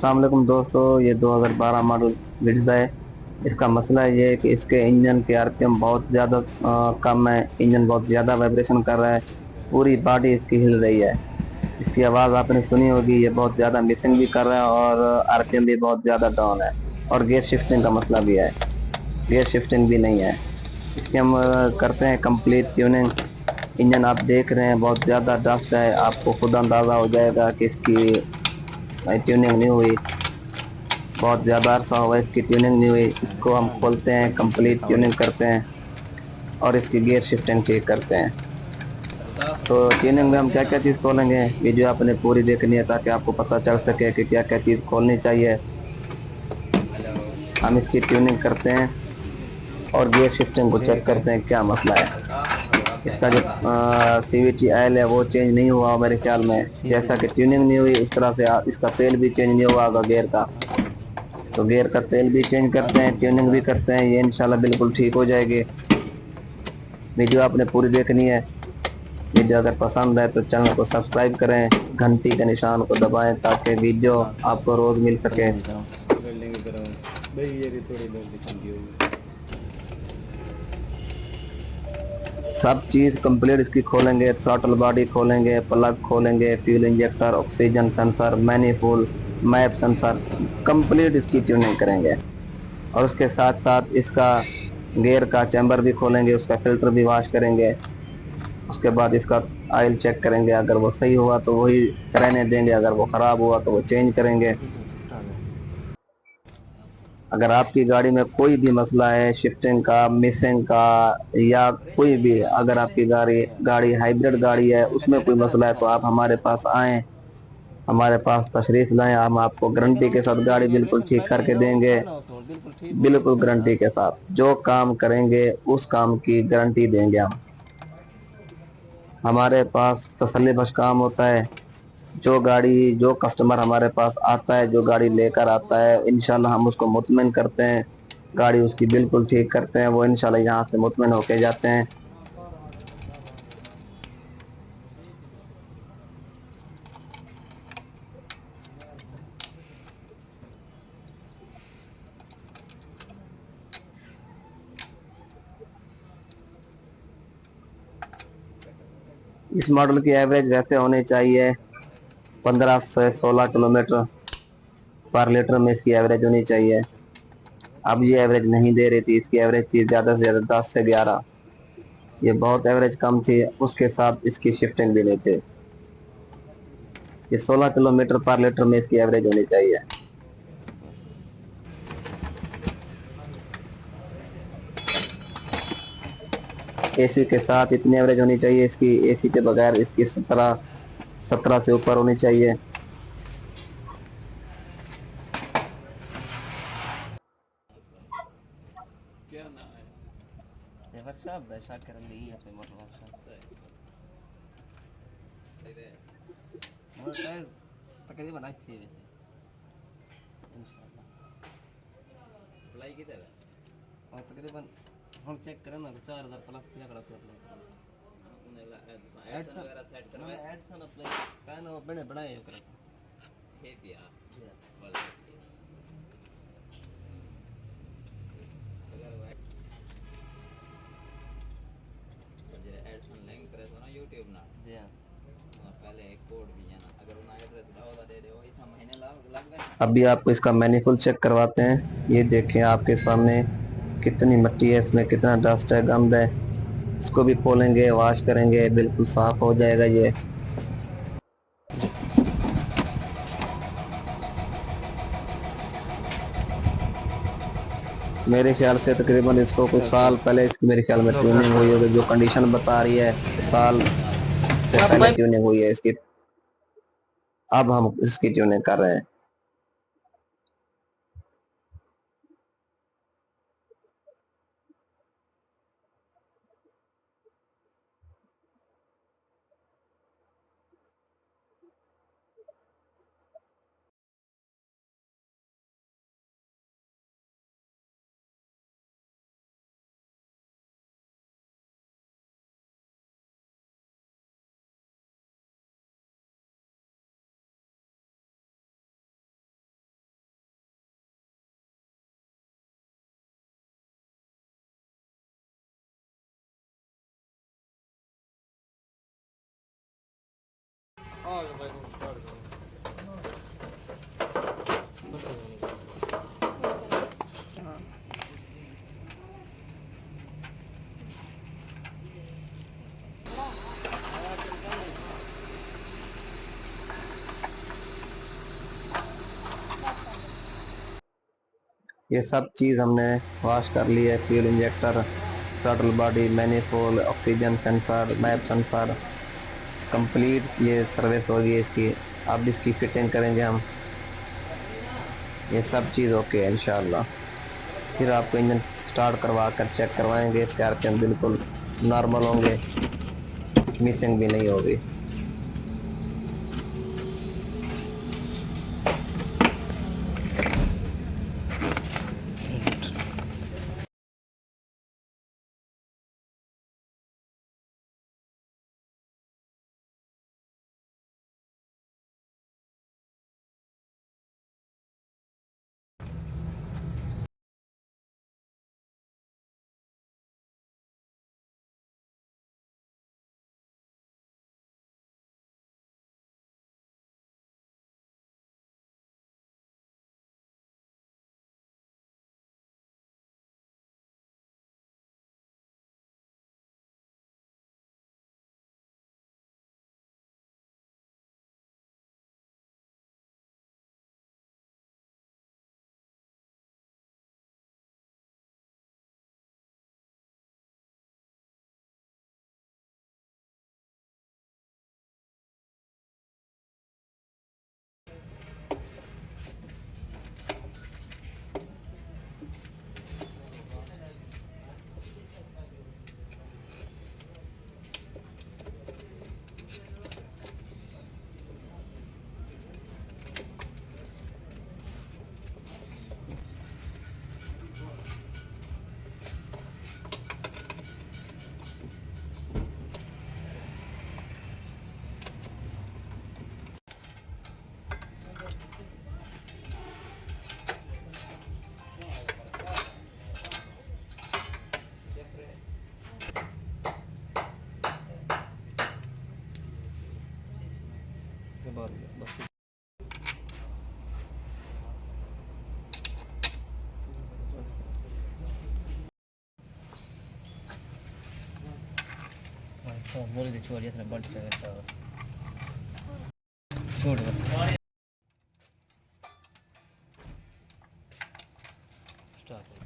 अस्सलाम वालेकुम दोस्तों, ये 2012 मॉडल विड्स है। इसका मसला ये है कि इसके इंजन के आरपीएम बहुत ज़्यादा कम है। इंजन बहुत ज़्यादा वाइब्रेशन कर रहा है। पूरी बॉडी इसकी हिल रही है। इसकी आवाज़ आपने सुनी होगी, ये बहुत ज़्यादा मिसिंग भी कर रहा है और आरपीएम भी बहुत ज़्यादा डाउन है। और गियर शिफ्टिंग का मसला भी है, गियर शिफ्टिंग भी नहीं है। इसकी हम करते हैं कंप्लीट ट्यूनिंग। इंजन आप देख रहे हैं बहुत ज़्यादा डस्ट है, आपको खुद अंदाज़ा हो जाएगा कि इसकी ट्यूनिंग नहीं हुई। बहुत ज्यादा अरसा हुआ इसकी ट्यूनिंग नहीं हुई। इसको हम खोलते हैं, कंप्लीट ट्यूनिंग करते हैं और इसकी गियर शिफ्टिंग ठीक करते हैं। तो ट्यूनिंग में हम क्या क्या चीज खोलेंगे, वीडियो आपने पूरी देखनी है ताकि आपको पता चल सके कि क्या क्या चीज खोलनी चाहिए। हम इसकी ट्यूनिंग करते हैं और गियर शिफ्टिंग को चेक करते हैं क्या मसला है। इसका जो सीवीटी ऑयल है वो चेंज नहीं हुआ मेरे ख्याल में। जैसा कि ट्यूनिंग नहीं हुई उस तरह से इसका तेल भी चेंज नहीं हुआ होगा गियर का। तो गियर का तेल भी चेंज करते हैं, ट्यूनिंग भी करते हैं, ये इंशाल्लाह बिल्कुल ठीक हो जाएगी। वीडियो आपने पूरी देखनी है। वीडियो अगर पसंद है तो चैनल को सब्सक्राइब करें, घंटी के निशान को दबाएं ताकि वीडियो आपको रोज मिल सके। सब चीज कंप्लीट इसकी खोलेंगे, थ्रॉटल बॉडी खोलेंगे, प्लग खोलेंगे, fuel injector, oxygen sensor, manifold, map sensor, complete इसकी ट्यूनिंग करेंगे। और उसके साथ साथ इसका गियर का चैम्बर भी खोलेंगे, उसका फिल्टर भी वॉश करेंगे। उसके बाद इसका ऑयल चेक करेंगे, अगर वो सही हुआ तो वही रहने देंगे, अगर वो खराब हुआ तो वो चेंज करेंगे। अगर आपकी गाड़ी में कोई भी मसला है शिफ्टिंग का, मिसिंग का, या कोई भी, अगर आपकी गाड़ी गाड़ी हाइब्रिड गाड़ी है उसमें कोई मसला है तो आप हमारे पास आएं, हमारे पास तशरीफ लाएं। हम आपको गारंटी के साथ गाड़ी बिल्कुल ठीक करके देंगे। बिल्कुल गारंटी के साथ जो काम करेंगे उस काम की गारंटी देंगे हम। हमारे पास तसल्ली बख्श काम होता है। जो कस्टमर हमारे पास आता है, जो गाड़ी लेकर आता है, इंशाल्लाह हम उसको मुतमिन करते हैं, गाड़ी उसकी बिल्कुल ठीक करते हैं, वो इंशाल्लाह यहाँ से मुतमिन होके जाते हैं। इस मॉडल की एवरेज वैसे होनी चाहिए 15 से 16 किलोमीटर पर लीटर में इसकी एवरेज होनी चाहिए। अब ये एवरेज नहीं दे रही थी, इसकी एवरेज थी ज्यादा से ज्यादा 10 से 11। ये बहुत एवरेज कम थी, उसके साथ इसकी शिफ्टिंग भी नहीं थी। ये 16 किलोमीटर पर लीटर में इसकी एवरेज होनी चाहिए। एसी के साथ इतनी एवरेज होनी चाहिए इसकी, एसी के बगैर इसकी 17 से ऊपर होनी चाहिए। तकरीबन अच्छी है वैसे इंशाल्लाह। अप्लाई किधर है? और तकरीबन हम चेक करें ना 4000 प्लस थी अगला से अप्लाई एडसन वगैरह सेट करवाए। एडसन अप्लाई का ना बड़े बड़ा है करा है पिया वाला अगर सर एडसन लिंक करे तो ना YouTube ना जी हां पहले एक कोड भी है ना, अगर उन्हें एड्रेस डाला दे दे वही था महीने लग गए। अभी आपको इसका मैनिफोल्ड चेक करवाते हैं। ये देखें आपके सामने कितनी मिट्टी है, इसमें कितना डस्ट है, गंद है। इसको भी खोलेंगे, वॉश करेंगे, बिल्कुल साफ हो जाएगा ये। मेरे ख्याल से तकरीबन इसको कुछ साल पहले इसकी मेरे ख्याल में ट्यूनिंग हुई होगी, जो कंडीशन बता रही है साल से पहले ट्यूनिंग हुई है इसकी। अब हम इसकी ट्यूनिंग कर रहे हैं। ये सब चीज़ हमने वॉश कर ली है। Fuel injector, throttle body, manifold, oxygen sensor, map sensor, complete ये सर्विस होगी इसकी। अब इसकी फिटिंग करेंगे हम। ये सब चीज़ ओके है इंशाल्लाह। फिर आपको इंजन स्टार्ट करवा कर चेक करवाएंगे। इसके आरपीएम बिल्कुल नॉर्मल होंगे, मिसिंग भी नहीं होगी। बोल दे छोड़ ये बंद छोड़ स्टार्ट